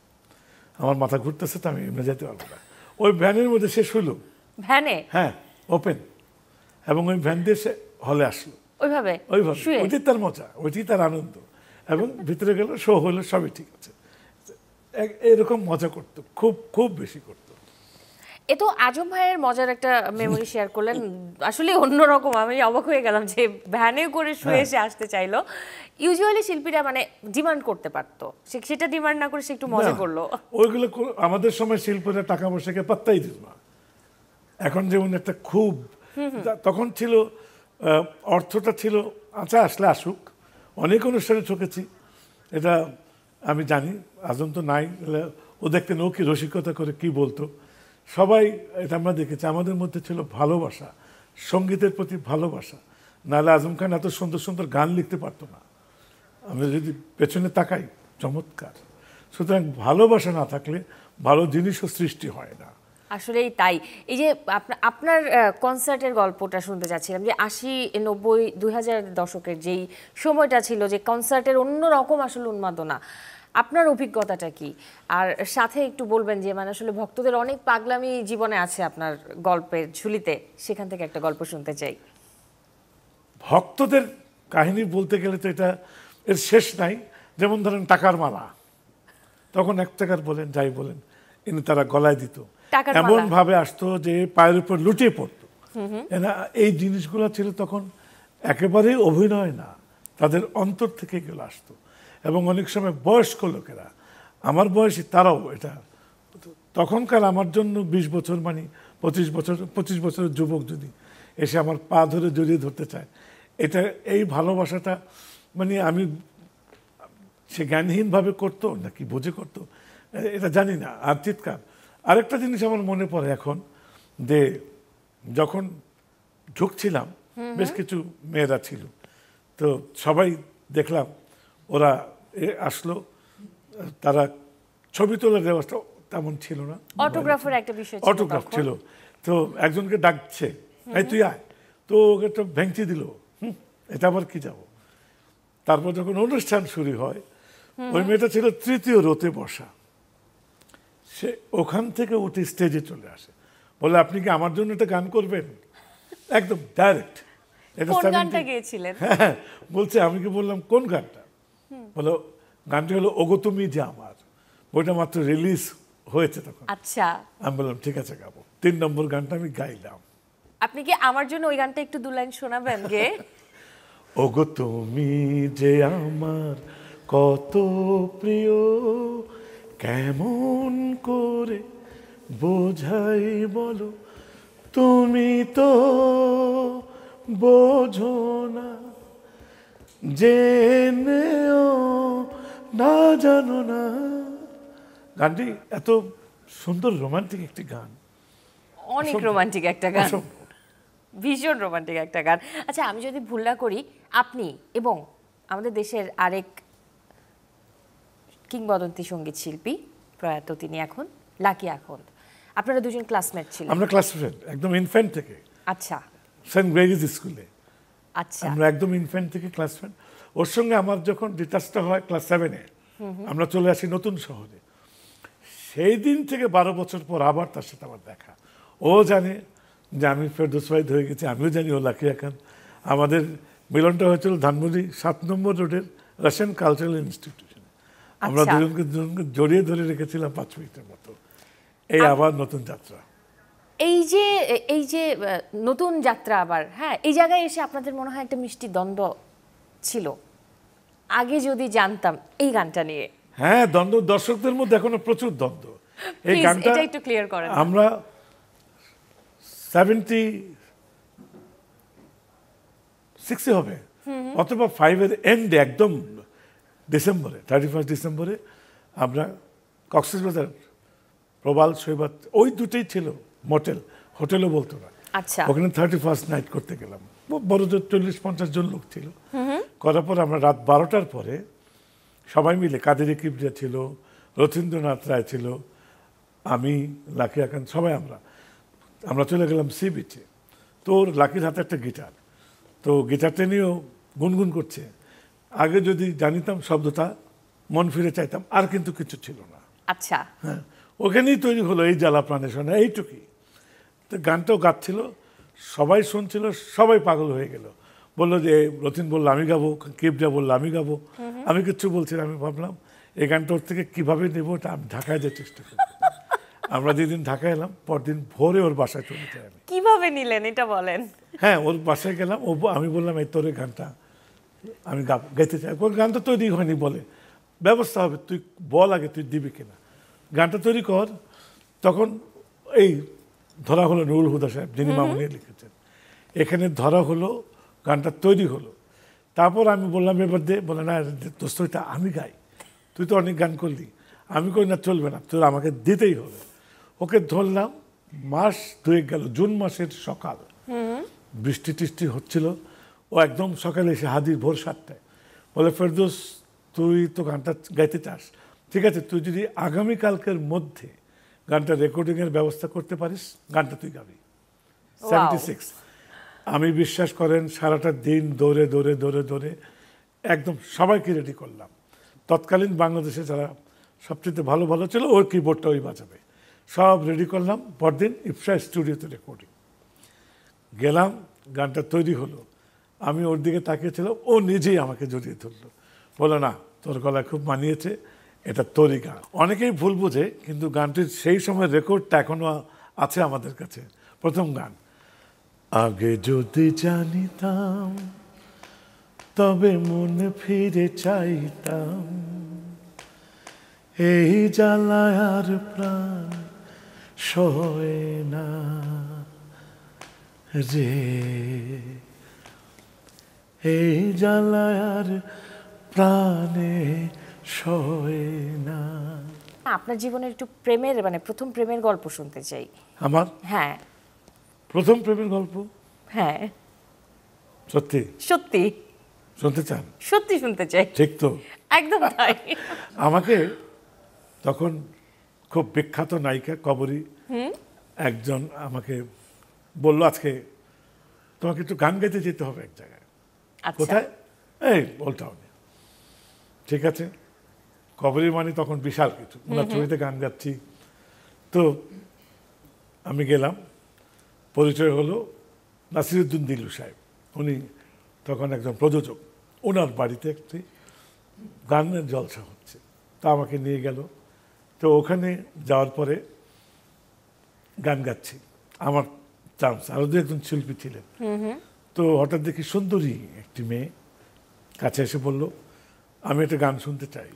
আমার মাথা ঘুরতেছে, তো আমি এমনি যেতে পারবো না। ওই ভ্যানের মধ্যে সে শুলো, ভ্যানে, হ্যাঁ, ওপেন, এবং ওই ভ্যান দিয়ে সে হলে আসলো ওইভাবে ওইভাবে শুয়ে? ওইটাই তার মজা, ওইটাই তার আনন্দ। এবং ভিতরে গেল, শো হলো, সবই ঠিক আছে। এরকম মজা করতো, খুব খুব বেশি করতো। এ তো আজম ভাইয়ের মজার একটা মেমোরি শেয়ার করলেন, আসলে অন্যরকম। আমি অবাক হয়ে গেলাম যে ভ্যানে করে শুয়ে এসে আসতে চাইলো। ইউজুয়ালি শিল্পীরা মানে ডিমান্ড করতে পারতো, সেটা ডিমান্ড না করে সে একটু মজা না, করলো। ওইগুলো আমাদের সময় শিল্পীরা টাকা পয়সাকে পাত্তাই দিত না। এখন যেমন একটা খুব, তখন ছিল অর্থটা ছিল, আচ্ছা আসলে আসুক। অনেক অনুষ্ঠানে ঠকেছি, এটা আমি জানি। আজম তো নাই, ও দেখতেন ও কি রসিকতা করে কি বলতো। সবাই এটা আমরা দেখেছি, আমাদের মধ্যে ছিল ভালোবাসা, সঙ্গীতের প্রতি ভালোবাসা। নাহলে আজম খান এত সুন্দর সুন্দর গান লিখতে পারতো না। আমরা যদি পেছনে তাকাই, চমৎকার। সুতরাং ভালোবাসা না থাকলে ভালো জিনিসও সৃষ্টি হয় না। আসলেই তাই। এই যে আপনার কনসার্টের গল্পটা শুনতে চাচ্ছিলাম, যে 80, 90, 2000 দশকের যেই সময়টা ছিল, যে কনসার্টের অন্যরকম আসলে উন্মাদনা, আপনার অভিজ্ঞতাটা কি? আর সাথে একটু বলবেন যে মানে আসলে ভক্তদের অনেক পাগলামি জীবনে আছে আপনার গল্পের ঝুলিতে, সেখান থেকে একটা গল্প শুনতে চাই। ভক্তদের কাহিনী বলতে গেলে তো এটা এর শেষ নাই। যেমন ধরেন টাকার মালা, তখন 1 টাকার বলেন যাই বলেন এনে তারা গলায় দিত, এমন ভাবে আসতো যে পায়ের উপর লুটিয়ে পড়তো। এই জিনিসগুলো ছিল তখন একেবারেই অভিনয় না, তাদের অন্তর থেকে এগুলো আসতো। এবং অনেক সময় বয়স্ক লোকেরা, আমার বয়সী, তারাও এটা তখনকার আমার জন্য 20 বছর মানে 25 বছরের যুবক যদি এসে আমার পা ধরে জড়িয়ে ধরতে চায়, এটা এই ভালোবাসাটা মানে আমি, সে জ্ঞানহীনভাবে করতো নাকি বুঝে করতো এটা জানি না। আর চিৎকার। আরেকটা জিনিস আমার মনে পড়ে এখন, যে যখন ঢুকছিলাম বেশ কিছু মেয়েরা ছিল, তো সবাই দেখলাম ওরা আসলো, তারা ছবি তোলার ব্যবস্থা তেমন ছিল না, অটোগ্রাফের একটা বিষয় ছিল, অটোগ্রাফ ছিল। তো একজনকে ডাকছে, এই তুই আয়, তো ওকে একটা ভেঙচি দিল, এটা আবার কি যাব। তারপর যখন অনুষ্ঠান শুরু হয়, ওই মেয়েটা ছিল 3য় রোতে বসা, সে ওখান থেকে উঠে স্টেজে চলে আসে, বলে আপনি কি আমার জন্য একটা গান করবেন? একদম ডাইরেক্ট। কোন গানটা গেয়েছিলেন? হ্যাঁ, বলছে, আমি কি বললাম কোন গানটা? বলো গানটি হলো ওগো তুমি যে আমার, ওইটা মাত্র রিলিজ হয়েছে তখন। আচ্ছা, আমি বললাম ঠিক আছে গাবো। 3 নম্বর গানটা আমি গাইলাম। আপনি কি আমার জন্য ওই গানটা একটু 2 লাইন শোনাবেন গে? ওগো তুমি যে আমার কত প্রিয়, কেমন করে বোঝাই বলো, তুমি তো বোঝো না, জেনেও না জানো না। গানটি এত সুন্দর রোমান্টিক একটি গান, অনেক রোমান্টিক একটা গান, ভীষণ রোমান্টিক একটা গান। আচ্ছা, আমি যদি ভুল না করি, আপনি এবং আমাদের দেশের আরেক কিংবদন্তি সঙ্গীত শিল্পী, প্রয়াত তিনি এখন, লাকি আখন্দ, আপনারা দুজন ক্লাসমেট ছিলেন? আমরা ক্লাসমেট, একদম ইনফ্যান্ট থেকে। আচ্ছা, সেন্ট গ্রেগিস স্কুলে। আচ্ছা, আমরা একদম ইনফ্যান্ট থেকে ক্লাসমেট। ওর সঙ্গে আমার যখন ডিটাচটা হয় ক্লাস 7-এ, আমরা চলে আসি নতুন শহরে। সেই দিন থেকে 12 বছর পর আবার তার সাথে আমার দেখা। ও জানে যে আমি ফেরদৌস ওয়াহিদ হয়ে গেছি, আমিও জানি ও লাকি আখন্দ। আমাদের মিলনটা হয়েছিল ধানমন্ডি 7 নম্বর রোডের রাশিয়ান কালচারাল ইনস্টিটিউশনে। আমরা দুজনকে জড়িয়ে ধরে রেখেছিলাম 5 মিনিটের মতো। এই আবার নতুন যাত্রা। এই যে নতুন যাত্রা আবার, হ্যাঁ, এই জায়গায় এসে আপনাদের মনে হয় একটা মিষ্টি দ্বন্দ্ব ছিল, আগে যদি জানতাম এই গানটা নিয়ে। হ্যাঁ, দ্বন্দ্ব দর্শকদের মধ্যে এখনো প্রচুর দ্বন্দ্ব। এই গানটা এটা একটু ক্লিয়ার করেন। আমরা 76-এ হবে অথবা 5-এর এন্ডে, একদম ডিসেম্বরে, 31 ডিসেম্বরে আমরা কক্সবাজার, প্রবাল, সৈবত, ওই দুটোই ছিল মোটেল, হোটেলও বলতো না। আচ্ছা, ওখানে 31st নাইট করতে গেলাম। বড় জোর 40-50 জন লোক ছিল। করার পর আমরা রাত 12টার পরে সবাই মিলে, কাদের কিবরিয়া ছিল, রথীন্দ্রনাথ রায় ছিল, আমি, লাকি আখন্দ, সবাই আমরা চলে গেলাম সি বিচে। তোর লাকির হাতে একটা গিটার, তো গিটারটা নিয়েও গুনগুন করছে। আগে যদি জানিতাম শব্দটা, মন ফিরে চাইতাম, আর কিন্তু কিছু ছিল না। আচ্ছা, হ্যাঁ, ওখানেই তৈরি হলো এই জ্বালা প্রাণে শোনা, এইটুকুই। তো গানটাও গাচ্ছিল। সবাই শুনছিল, সবাই পাগল হয়ে গেল, বললো যে রতিন বললো আমি গাবো, কিবরিয়া বললো আমি গাবো। আমি কিচ্ছু বলছি না, আমি ভাবলাম এই গানটা ওর থেকে কীভাবে নেবো, এটা আমি ঢাকায় যেতে চেষ্টা করি। আমরা যেদিন ঢাকায় এলাম, পরদিন ভোরে ওর বাসায় চলে যাই আমি। কিভাবে নিলেন এটা বলেন। হ্যাঁ, ওর বাসায় গেলাম, আমি বললাম এই তোর এই গানটা আমি গাইতে চাই। ওর গানটা তৈরি হয়নি, বলে ব্যবস্থা হবে, তুই বল আগে তুই দিবি কিনা, গানটা তৈরি কর। তখন এই ধরা হলো নুরুল হুদা সাহেব, যিনি মামুনি লিখেছেন, এখানে ধরা হলো, গানটা তৈরি হলো। তারপর আমি বললাম এবার দে, বলে না দোস্ত এটা আমি গাই, তুই তো অনেক গান করলি। আমি কই না চলবে না, তোর আমাকে দিতেই হবে। ওকে ধরলাম, মাস দুয়েক গেল, জুন মাসের সকাল, বৃষ্টি টিষ্টি হচ্ছিল। ও একদম সকালে এসে হাজির ভোর 7টায়, বলে ফেরদৌস তুই তো গানটা গাইতে চাস, ঠিক আছে তুই যদি আগামীকালকের মধ্যে গানটা রেকর্ডিংয়ের ব্যবস্থা করতে পারিস, গানটা তুই গাবি। 76। আমি বিশ্বাস করেন সারাটা দিন দৌড়ে দৌড়ে দৌড়ে দৌড়ে একদম সবাইকে রেডি করলাম। তৎকালীন বাংলাদেশে যারা সবচেয়ে ভালো ভালো ছিল, ওর কিবোর্ডটা ওই বাজাবে, সব রেডি করলাম। পরদিন ইপসা স্টুডিওতে রেকর্ডিং গেলাম, গানটা তৈরি হলো। আমি ওর দিকে তাকিয়েছিলাম, ও নিজেই আমাকে জড়িয়ে ধরলো, বলো না তোর গলায় খুব মানিয়েছে, এটা তোরই গান। অনেকেই ভুল বোঝে, কিন্তু গানটির সেই সময় রেকর্ডটা এখনো আছে আমাদের কাছে। প্রথম গান, আগে যদি জানিতাম তবে মনে ফিরে চাইতাম, এই জ্বালায় আর প্রাণ সয় না রে, এই জ্বালায় আর প্রাণে সয় না। আপনার জীবনের একটু প্রেমের মানে প্রথম প্রেমের গল্প শুনতে চাই। আমার হ্যাঁ প্রথম প্রেমের গল্প? হ্যাঁ সত্যি সত্যি শুনতে চান? সত্যি শুনতে চাই। ঠিক তো? একদম তাই। আমাকে তখন খুব বিখ্যাত নায়িকা কবরী একজন আমাকে বলল, আজকে তোমাকে একটু গান গাইতে যেতে হবে এক জায়গায়। আচ্ছা কোথায়? এই ওল্ড টাউনে। ঠিক আছে, কবরী মানে তখন বিশাল কিছু, ওনার ছবিতে গান গাচ্ছি। তো আমি গেলাম, পরিচয় হলো নাসিরুদ্দিন দিলু সাহেব, উনি তখন একজন প্রযোজক, ওনার বাড়িতে একটি গানের জলসা হচ্ছে। তা আমাকে নিয়ে গেল। তো ওখানে যাওয়ার পরে গান গাচ্ছি, আমার চান্স, আরও দু একজন শিল্পী ছিলেন। তো হঠাৎ দেখি সুন্দরী একটি মেয়ে কাছে এসে বলল, আমি একটা গান শুনতে চাই।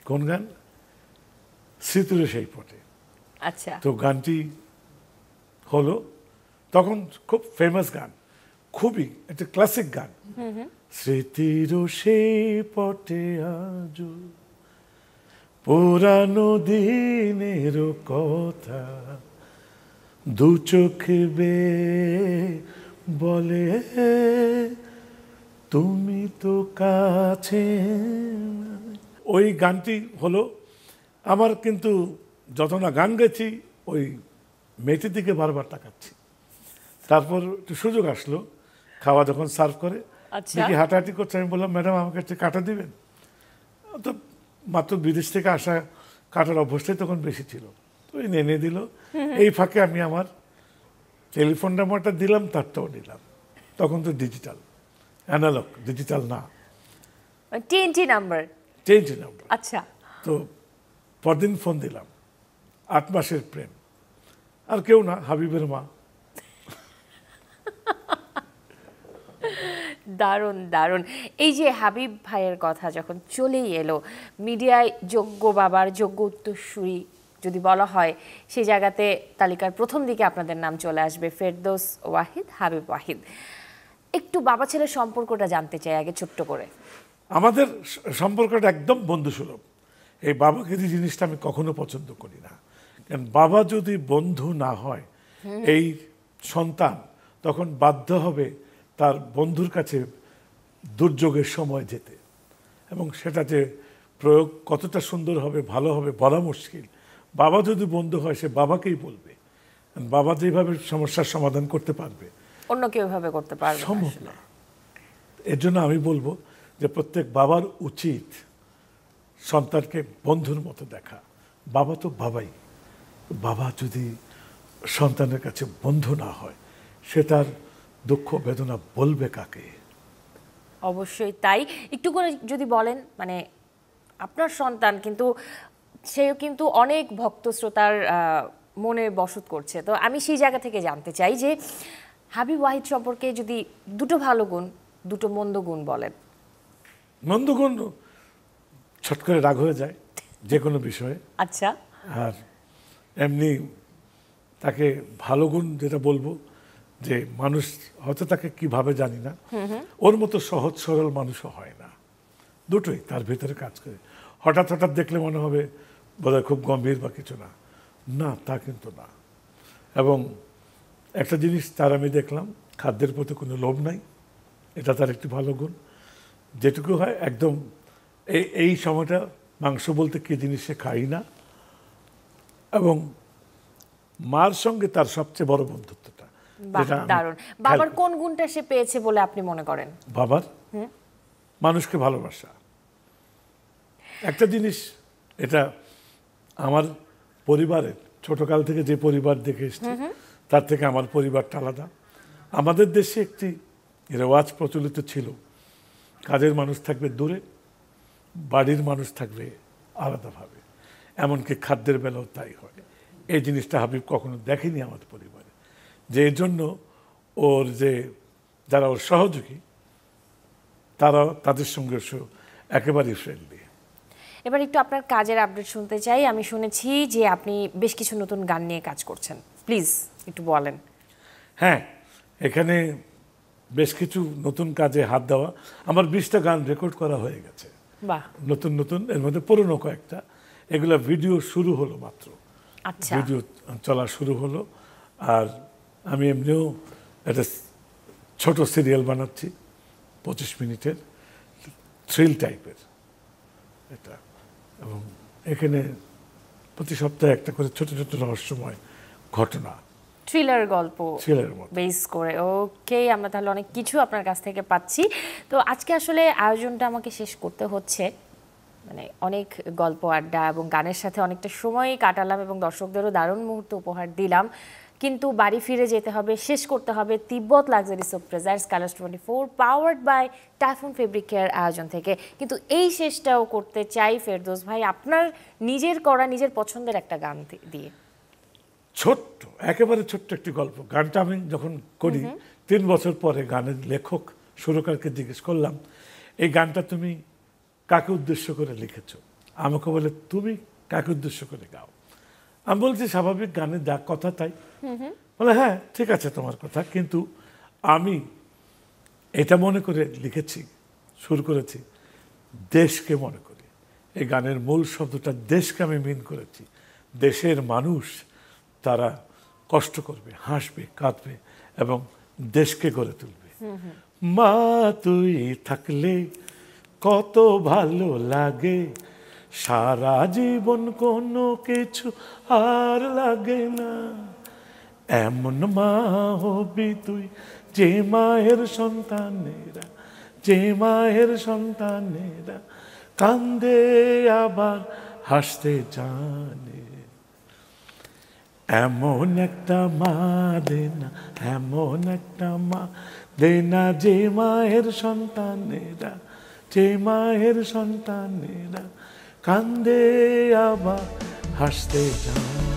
কোন গান? স্মৃতির সেই পটে। আচ্ছা তো গানটি হলো, তখন খুব ফেমাস গান, খুবই একটা ক্লাসিক গান, স্মৃতির সেই পটে আজ পুরানো দিনের কথা দু চোখে বে বলে তুমি তো কাছে। ওই গানটি হলো আমার, কিন্তু যত না গান গেছি ওই মেয়েটির দিকে বারবার তাকাচ্ছি। তারপর একটু সুযোগ আসলো, খাওয়া যখন সার্ভ করে আচ্ছা দেখি হাঁটাহাঁটি করছে। আমি বললাম, ম্যাডাম আমাকে একটা কাঁটা দিবেন? তো মাত্র বিদেশ থেকে আসা কাটার অভ্যাসটাই তখন বেশি ছিল, তো এনে দিল। এই ফাঁকে আমি আমার টেলিফোন নাম্বারটা দিলাম, তারটাও নিলাম। তখন তো ডিজিটাল, অ্যানালগ, ডিজিটাল না, টিএনটি নাম্বার, চেঞ্জ নাম্বার। আচ্ছা তো পরদিন ফোন দিলাম, 8 মাসের প্রেম, আর কেউ না, হাবিবের মা। দারুণ দারুণ। এই যে হাবিব ভাইয়ের কথা যখন চলেই এলো, মিডিয়ায় যোগ্য বাবার যোগ্য উত্তরসূরি যদি বলা হয়, সেই জায়গাতে তালিকার প্রথম দিকে আপনাদের নাম চলে আসবে, ফেরদৌস ওয়াহিদ, হাবিব ওয়াহিদ। একটু বাবা ছেলের সম্পর্কটা জানতে চাই আগে ছোট্ট করে। আমাদের সম্পর্কটা একদম বন্ধুসুলভ। এই বাবাগিরি জিনিসটা আমি কখনো পছন্দ করি না, কারণ বাবা যদি বন্ধু না হয় এই সন্তান তখন বাধ্য হবে তার বন্ধুর কাছে দুর্যোগের সময় যেতে, এবং সেটা যে প্রয়োগ কতটা সুন্দর হবে, ভালো হবে বলা মুশকিল। বাবা যদি বন্ধু হয় সে বাবাকেই বলবে, বাবা যেভাবে সমস্যার সমাধান করতে পারবে অন্য কেউ ভাবে করতে পারবে না। সম্ভব না। এর জন্য আমি বলবো যে প্রত্যেক বাবার উচিত সন্তানকে বন্ধুর মতো দেখা। বাবা তো বাবাই, বাবা যদি সন্তানের কাছে বন্ধু না হয় সে তার দুঃখ বেদনা বলবে কাকে? অবশ্যই তাই। একটু করে যদি বলেন, মানে আপনার সন্তান কিন্তু সেও কিন্তু অনেক ভক্ত শ্রোতার মনে বসত করছে, তো আমি সেই জায়গা থেকে জানতে চাই যে হাবিব ওয়াহিদ সম্পর্কে যদি দুটো ভালো গুণ, দুটো মন্দ গুণ বলেন। মন্দ গুণ ছট করে রাগ হয়ে যায় যে কোনো বিষয়ে। আচ্ছা। আর এমনি তাকে ভালো গুণ যেটা বলবো, যে মানুষ হয়তো তাকে কিভাবে জানি না, ওর মতো সহজ সরল মানুষও হয় না। দুটোই তার ভিতরে কাজ করে। হঠাৎ হঠাৎ দেখলে মনে হবে বোধহয় খুব গম্ভীর বা কিছু না, না তা কিন্তু না। এবং একটা জিনিস তার আমি দেখলাম, খাদ্যের প্রতি কোনো লোভ নাই, এটা তার একটি ভালো গুণ। যেটুকু হয় একদম এই সময়টা মাংস বলতে কি জিনিস সে খাই না। এবং মার সঙ্গে তার সবচেয়ে বড় বন্ধুত্বটা, দারুণ। বাবার কোন গুণটা সে পেয়েছে বলে আপনি মনে করেন? বাবার মানুষকে ভালোবাসা। একটা জিনিস, এটা আমার পরিবারের ছোটকাল থেকে যে পরিবার দেখে এসেছি তার থেকে আমার পরিবারটা আলাদা। আমাদের দেশে একটি রেওয়াজ প্রচলিত ছিল, কাজের মানুষ থাকবে দূরে, বাড়ির মানুষ থাকবে আলাদাভাবে। এমনকি খাদ্যের বেলাও তাই হয়। এই জিনিসটা হাবিব কখনো দেখেনি আমাদের পরিবারে, যে এর জন্য ওর যে যারা ওর সহযোগী তারা তাদের সঙ্গে একেবারেই ফ্রেন্ডলি। এবার একটু আপনার কাজের আপডেট শুনতে চাই। আমি শুনেছি যে আপনি বেশ কিছু নতুন গান নিয়ে কাজ করছেন, প্লিজ একটু বলেন। হ্যাঁ, এখানে বেশ কিছু নতুন কাজে হাত দেওয়া। আমার 20টা গান রেকর্ড করা হয়ে গেছে। বাহ। নতুন নতুন, এর মধ্যে পুরনো কয়েকটা। এগুলা ভিডিও শুরু হলো মাত্র। আচ্ছা। ভিডিও চলা শুরু হলো। আর আমি এমনিও একটা ছোট সিরিয়াল বানাচ্ছি 25 মিনিটের, থ্রিল টাইপের এটা। এবং এখানে প্রতি সপ্তাহে একটা করে ছোট ছোট রহস্যময় ঘটনা, থ্রিলার গল্প থ্রিলারের মতো বেস করে। ওকে, আমরা তাহলে অনেক কিছু আপনার কাছ থেকে পাচ্ছি। তো আজকে আসলে আয়োজনটা আমাকে শেষ করতে হচ্ছে, মানে অনেক গল্প আড্ডা এবং গানের সাথে অনেকটা সময় কাটালাম এবং দর্শকদেরও দারুণ মুহূর্ত উপহার দিলাম, কিন্তু বাড়ি ফিরে যেতে হবে, শেষ করতে হবে Tibet luxury soap presents Colors 24 powered by Typhoon fabric care আয়োজন থেকে। কিন্তু এই শেষটাও করতে চাই ফেরদৌস ভাই আপনার নিজের করা, নিজের পছন্দের একটা গান দিয়ে। ছোট্ট, একেবারে ছোট্ট একটি গল্প। গানটা আমি যখন করি 3 বছর পরে গানের লেখক সুরকারকে জিজ্ঞেস করলাম, এই গানটা তুমি কাকে উদ্দেশ্য করে লিখেছো? আমাকে বলে, তুমি কাকে উদ্দেশ্য করে গাও? আমি বলছি, স্বাভাবিক গানের যা কথা তাই। বলে, হ্যাঁ ঠিক আছে তোমার কথা, কিন্তু আমি এটা মনে করে লিখেছি, সুর করেছি দেশকে মনে করি। এই গানের মূল শব্দটা দেশকে আমি মিন করেছি। দেশের মানুষ তারা কষ্ট করবে, হাসবে, কাঁদবে এবং দেশকে গড়ে তুলবে। মা তুই থাকলে কত ভালো লাগে, সারা জীবন কোনো কিছু আর লাগে না। এমন মা হবি তুই যে মায়ের সন্তানেরা, যে মায়ের সন্তানেরা কান্দে আবার হাসতে জানে। এমন একটা মা দেনা, এমন একটা মা দেনা, যে মায়ের সন্তানেরা, যে মায়ের সন্তানেরা কান্দে আবার হাসতে জানে।